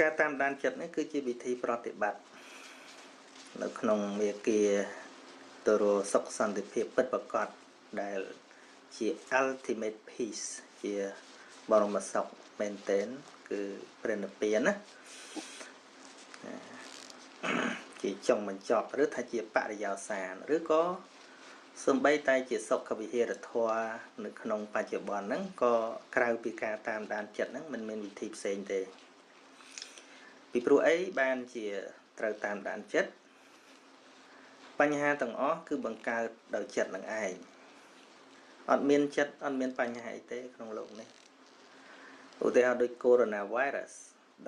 ការតាមដានចិត្តនេះគឺជាវិធីប្រតិបត្តិនៅក្នុងមេគាទៅរកសុខសន្តិភាពពិតប្រាកដដែលជា ultimate peace ជាបរមសុខមែនទែនគឺព្រះនិព្វានណាជាចុងបញ្ចប់ឬថាជាបរិយោសានឬក៏សូម្បីតែជាសុខវិហារធម៌នៅក្នុងបច្ចុប្បន្នហ្នឹងក៏ក្រៅពីការតាមដានចិត្តហ្នឹងមិនមានវិធីផ្សេងទេពីព្រោះអីបានជាត្រូវតាមដានចិត្តបញ្ហាទាំងអស់គឺបង្កើតដោយចិត្តនឹងឯងអត់មានចិត្តអត់មានបញ្ហាអីទេក្នុងโลกនេះឧទាហរណ៍ដូច Coronavirus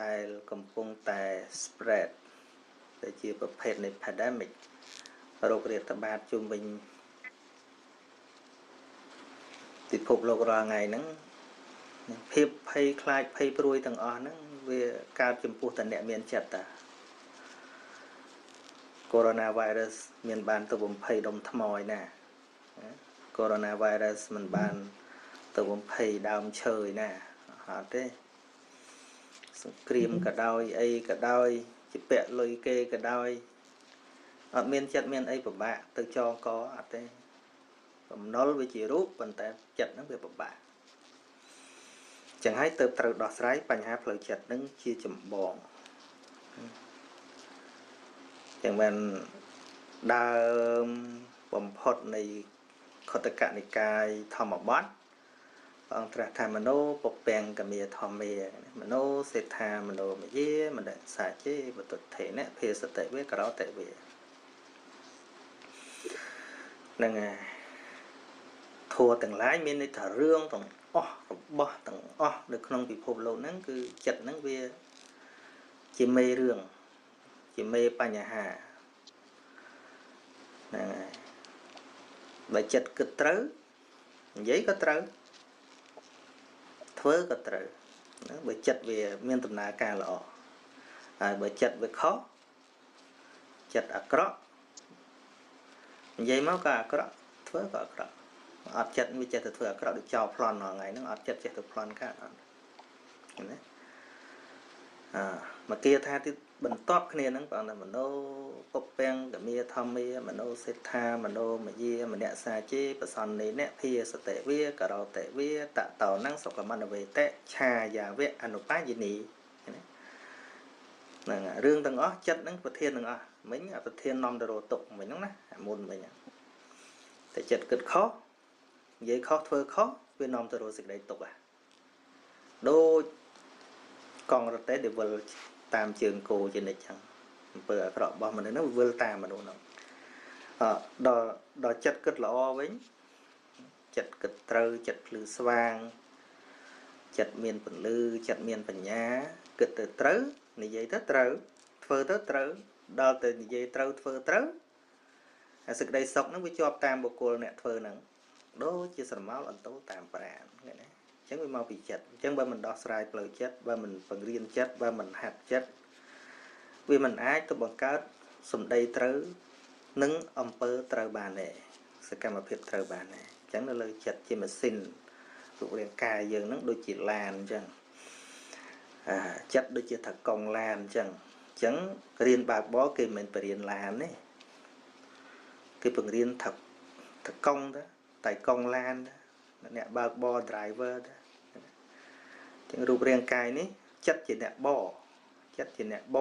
ដែលកំពុងតែ spread ដែលជាប្រភេទនៃ pandemic រោគរាតត្បាតជុំវិញពិភពលោករាល់ថ្ងៃហ្នឹងភាពភ័យខ្លាចភ័យព្រួយទាំងអស់ហ្នឹងវាកើតចំពោះតែអ្នកមានចិត្តតា Coronavirus មានបានទៅបំភ័យដុំថ្មឯណា Coronavirus មិនបានទៅបំភ័យដើមឈើឯណាអត់ទេសង្គ្រាមក៏ដោយអីក៏ដោយជាពាក់លុយគេក៏ដោយអត់មានចិត្តមានអីពិបាកទៅចងកអត់ទេបំណុលវាជារូបប៉ុន្តែចិត្តហ្នឹងវាពិបាកចឹងហើយទៅត្រូវដោះស្រាយបញ្ហាផ្លូវចិត្តហ្នឹងជាចម្បងចឹងបានដើមបំផុតនៃខុទ្ទកនិកាយធម្មបទអង្គត្រាស់ថាមโนពុពេងកមេធម្មាមโนសេដ្ឋាមโนមយាមនសាជេបតុថេនៈភេសតិវេករោតិវេនឹងធัวទាំងឡាយមានន័យថារឿងទាំងអស់របស់ទាំងអស់នៅក្នុងពិភពលោកហ្នឹងគឺចិត្តហ្នឹងវាជាមេរឿងជាមេបញ្ហាហ្នឹងហើយបើចិត្តគិតត្រូវនិយាយក៏ត្រូវធ្វើក៏ត្រូវណាបើចិត្តវាមានដំណើរការល្អហើយបើចិត្តវាខុសចិត្តអាក្រក់និយាយមកក៏អាក្រក់ធ្វើក៏អាក្រក់អត់ចិត្តវាចេះតែធ្វើអាក្រក់ដូចចោលប្លន់រាល់ថ្ងៃហ្នឹងអត់ចិត្តចេះតែប្លន់កើតអត់ណាមកគាថាទៀតបន្ទាប់គ្នាហ្នឹងបងថាមโนពុពេងកមេធម្មាមโนសេដ្ឋាមโนមយាមនសាជេបសន្នេនៈភាសតិវាករោតិវាតតោណੰសុខមនវេតៈឆាយាវៈអនុបាយនីហ្នឹងរឿងទាំងអស់ចិត្តហ្នឹងប្រធានទាំងអស់មិញប្រធាននាំទៅរកទុកមិញហ្នឹងណាមុនមិញតែចិត្តគិតខុសនិយាយខុសធ្វើខុសវានាំទៅរកសេចក្តីទុកដូចកង់រទេះដែលវិលតាមជើងគោជានិច្ចចឹងអំពើអាក្រក់របស់មនុស្សហ្នឹងវិលតាមមនុស្សហ្នឹងដល់ចិត្តគិតល្អវិញចិត្តគិតត្រូវចិត្តភ្លឺស្វាងចិត្តមានពន្លឺចិត្តមានបញ្ញាគិតទៅត្រូវនិយាយទៅត្រូវធ្វើទៅត្រូវដល់ទៅនិយាយត្រូវធ្វើត្រូវហើយសេចក្តីសុខហ្នឹងវាជាប់តាមបុគ្គលអ្នកធ្វើហ្នឹងដូចជាស្រមោលអន្តោតាមប្រាណឃើញទេអញ្ចឹងវាមកពីចិត្តអញ្ចឹងបើមិនដោះស្រាយផ្លូវចិត្តបើមិនបង្រៀនចិត្តបើមិនហាត់ចិត្តវាមិនអាចទៅបង្កើតសម្ដីត្រូវនិងអំពើត្រូវបានទេសកម្មភាពត្រូវបានទេអញ្ចឹងនៅលើចិត្តជាម៉ាស៊ីនរូបរាងកាយយើងហ្នឹងដូចជាឡានអញ្ចឹងចិត្តដូចជាថាកង់ឡានអញ្ចឹងរៀនបើកបរគេមិនបរៀនឡានទេគេបង្រៀនថាកង់ទៅតែកង់ឡានអ្នកបើកបរ driver ទៅចឹងរូបរាងកាយនេះចិត្តជាអ្នកប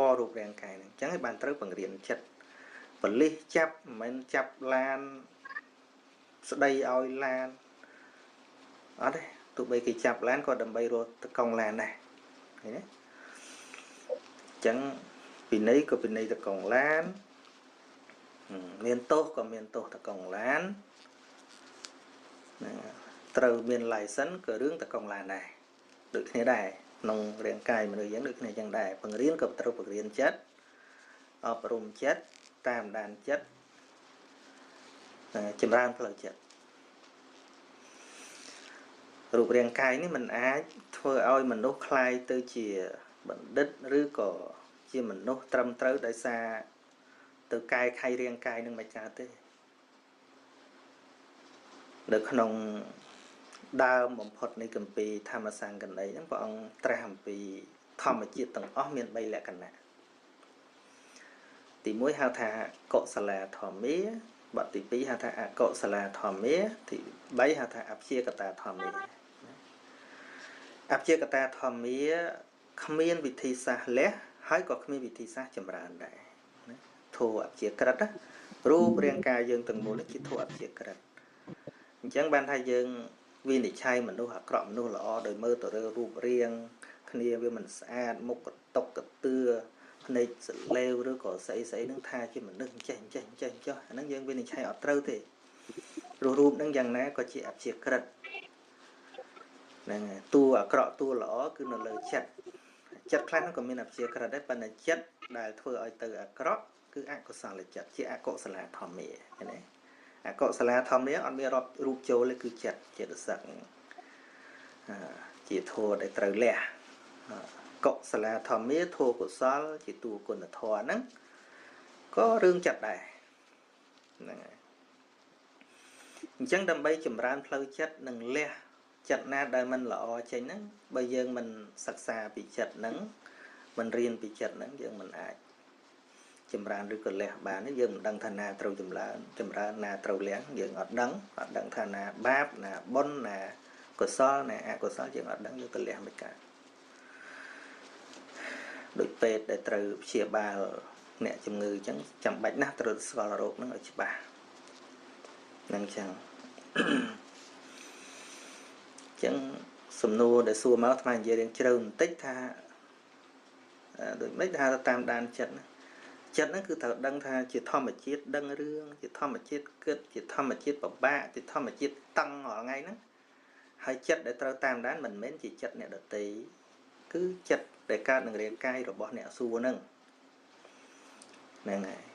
ររូបរាងកាយហ្នឹងអញ្ចឹងឲ្យបានត្រូវបង្រៀនចិត្តបលិសចាប់មិនមែនចាប់ឡានស្ដីឲ្យឡានអត់ទេទោះបីគេចាប់ឡានក៏ដើម្បីរកទៅកង់ឡានដែរឃើញទេអញ្ចឹងពិន័យក៏ពិន័យទៅកង់ឡានមានទោសក៏មានទោសទៅកង់ឡានត្រូវមាន license ក៏រឿងទៅកង់ឡានដែរដូចគ្នាដែរក្នុងរាងកាយមនុស្សយើងដូចគ្នាចឹងដែរបង្រៀនក៏ត្រូវបង្រៀនចិត្តអប់រំចិត្តតាមដានចិត្តចម្រើនផ្លូវចិត្តរូបរាងកាយនេះมันអាចធ្វើឲ្យមនុស្សคล้ายទៅជាបណ្ឌិតឬក៏ជាមនុស្សត្រឹមត្រូវដោយសារទៅកែខៃរាងកាយនឹងមិនកើតទេនៅក្នុងដើមបំផុតនៃគម្ពីរធម្មសង្កណីហ្នឹងព្រះអង្គត្រាស់អំពី ធម្មជាតិទាំងអស់មាន3លក្ខណៈទី1ហៅថាកុសលាធម្មាបទទី2ហៅថាអកុសលាធម្មាទី3ហៅថាអព្យាកតាធម្មាអព្យាកតាធម្មាគ្មានវិធីសាស្ត្រលះហើយក៏គ្មានវិធីសាស្ត្រចម្រើនដែរណាធម៌អព្យាក្រឹតរូបរាងកាយយើងទាំងមូលនេះជាធម៌អព្យាក្រឹតអញ្ចឹងបានថាយើងវិនិច្ឆ័យមនុស្សអាក្រក់មនុស្សល្អដោយមើលទៅរូបរាងគ្នាវាមិនស្អាតមុខកតុកកតឿភ្នែកសលេវឬក៏ស្អីស្អីនឹងថាជាមនុស្សចេះចុះអាហ្នឹងយើងវិនិច្ឆ័យអត់ត្រូវទេរូបហ្នឹងយ៉ាងណាក៏ជាអព្យាក្រឹតហ្នឹងហើយតួអាក្រក់តួល្អគឺនៅលើចិត្តខ្លះហ្នឹងក៏មានអព្យាក្រឹតដែរប៉ុន្តែចិត្តដែលធ្វើឲ្យទៅអាក្រក់គឺអកុសលចិត្តជាអកុសលាធម្មាឃើញទេអកុសលាធម្មាអត់មានរាប់រូបចូលទេគឺចិត្តចិត្តសឹកជាធម៌ដែលត្រូវលះកុសលាធម្មាធម៌កុសលជាតួគុណធម៌ហ្នឹងក៏រឿងចិត្តដែរហ្នឹងហើយអញ្ចឹងដើម្បីចម្រើនផ្លូវចិត្តនិងលះចិត្តណាដែលមិនល្អចេញហ្នឹងបើយើងមិនសិក្សាពីចិត្តហ្នឹងមិនរៀនពីចិត្តហ្នឹងយើងមិនអាចចម្រើនឬក៏លះបានទេយើងមិនដឹងថាណាត្រូវចម្រើនណាត្រូវលះយើងអត់ដឹងថាណាបាបណាបុណ្យណាកុសលណាអកុសលយើងអត់ដឹងយើងក៏លះមិនកើតដោយពេទ្យដែលត្រូវព្យាបាលអ្នកជំងឺអញ្ចឹងចាំបាច់ណាស់ត្រូវស្គាល់រោគហ្នឹងឲ្យច្បាស់ហ្នឹងអញ្ចឹងចឹងសំណួរដែលសួរមកថ្មនិយាយរៀងជ្រៅបន្តិចថាដូចមិនថាតាមដានចិត្តហ្នឹងគឺត្រូវដឹងថាជាធម្មជាតិដឹងរឿងជាធម្មជាតិគិតជាធម្មជាតិពិបាកជាធម្មជាតិតឹងរាល់ថ្ងៃហ្នឹងហើយចិត្តដែលត្រូវតាមដានមិនមែនជាចិត្តអ្នកដទៃគឺចិត្តដែលកើតនឹងរាងកាយរបស់អ្នកសួរហ្នឹងហើយ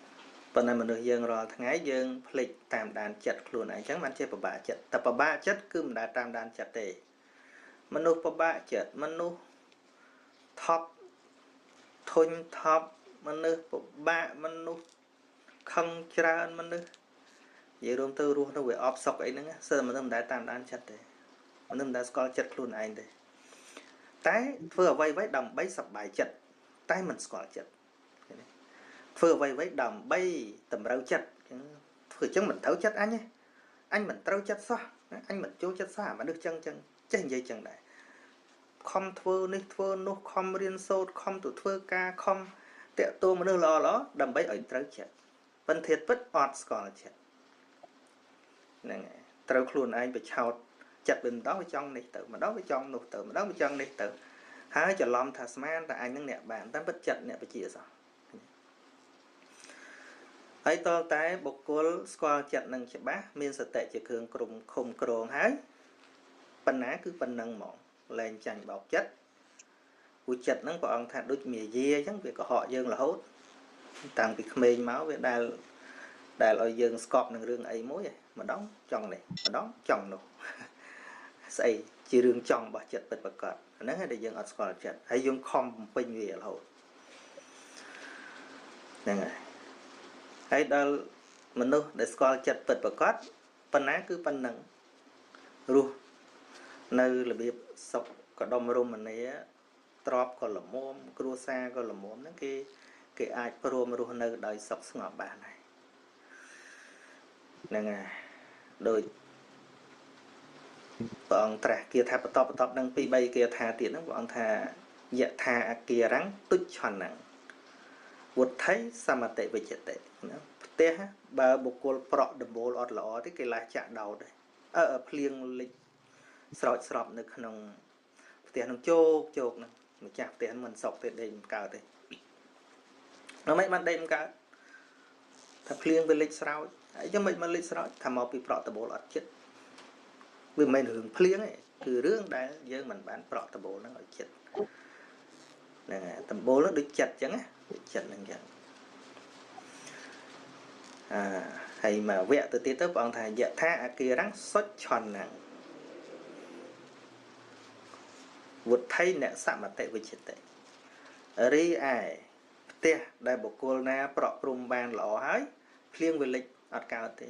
ប៉ុន្តែមនុស្សយើងរាល់ថ្ងៃយើងភ្លេចតាមដានចិត្តខ្លួនឯងអញ្ចឹងបានជាពិបាកចិត្តតែពិបាកចិត្តគឺមិនដែលតាមដានចិត្តទេមនុស្សពិបាកចិត្តមនុស្សថប់ធុញថប់មនុស្សពិបាកមនុស្សខឹងច្រើនមនុស្សនិយាយរួមទៅរស់នៅវាអបសុកអីហ្នឹងសើមនុស្សមិនដែលតាមដានចិត្តទេមនុស្សមិនដែលស្គាល់ចិត្តខ្លួនឯងទេតែធ្វើអ្វីដើម្បីសប្បាយចិត្តតែមិនស្គាល់ចិត្តធ្វើអ្វីដើម្បីតម្រូវចិត្តធ្វើអញ្ចឹងមិនត្រូវចិត្តអញទេអញមិនត្រូវចិត្តសោះអញមិនចូលចិត្តសោះមនុស្សចឹងចេះនិយាយចឹងដែរខំធ្វើនេះធ្វើនោះខំរៀនសូត្រខំទៅធ្វើការខំតាក់ទងមនុស្សល្អដើម្បីឲ្យត្រូវចិត្តប៉ុន្តែពិតអត់ស្គាល់ចិត្តហ្នឹងហើយត្រូវខ្លួនឯងបិឆោតចិត្តវាម្ដងវាចង់នេះទៅម្ដងវាចង់នោះទៅម្ដងវាចង់នេះទៅហើយច្រឡំថាស្មានតែអញនឹងអ្នកបានតែពិតចិត្តអ្នកបជាសោះហើយតតែបុគ្គលស្គាល់ចិត្តនឹងច្បាស់មានសតិជាគ្រឿងឃុំក្រងហើយប៉ុណ្ណាគឺប៉ុណ្ណឹងហ្មងលែងចាញ់បោកចិត្តព្រោះចិត្តហ្នឹងព្រះអង្គថាដូចមាយាអញ្ចឹងវាកុហកយើងរហូតតាំងពីក្មេងមកវាដែលឲ្យយើងស្កប់នឹងរឿងអីមួយម្ដងចង់នេះម្ដងចង់នោះស្អីជារឿងចង់របស់ចិត្តពិតប្រាកដហ្នឹងហើយដែលយើងអត់ស្គាល់ចិត្តហើយយើងខំបំពេញវារហូតហ្នឹងហើយដល់មនុស្សដែលស្គាល់ចិត្តពិតប្រាកដប៉ុណ្ណាគឺប៉ុណ្ណឹងរស់នៅរបៀបសុខកដុំរមនាទ្របក៏ល្មមគ្រួសារក៏ល្មមហ្នឹងគេអាចព្រមរស់នៅដោយសុខស្ងប់បានហើយហ្នឹងហើយដោយព្រះអង្គត្រាស់គាថាបន្តនឹងពី3គាថាទៀតហ្នឹងព្រះអង្គថាយថាអគារੰទុច្ឆនੰវុទ្ធិសមតិវិជ្ជតិណាផ្ទះបើបុគ្គលប្រក់ដំបូលអត់ល្អទេគេឡាចាក់ដោតដែរភ្លៀងលិចស្រោចស្រពនៅក្នុងផ្ទះនឹងជោគហ្នឹងម្ចាស់ផ្ទះមិនសុកទេដេកមិនកើតទេដល់មិនបានដេកមិនកើតថាភ្លៀងវាលិចស្រោចហើយយ៉ាងមិនលិចស្រោចថាមកពីប្រក់ដំបូលអត់ចិត្តវាមិនមែនរឿងភ្លៀងទេគឺរឿងដែលយើងមិនបានប្រក់ដំបូលហ្នឹងឲ្យចិត្តហ្នឹងហើយដំបូលហ្នឹងដូចចិត្តអញ្ចឹងណាចិត្តហ្នឹងអញ្ចឹងហើយមកវគ្គទៅទៀតទៅព្រះអង្គថាយថាអគារੰសុច្ឆនੰវុទ្ធិអ្នកសមតិវិជ្ជតិរីឯផ្ទះដែលបុគ្គលណាប្រក់ព្រំបានល្អហើយភ្លៀងវាលិចអត់កើតទេ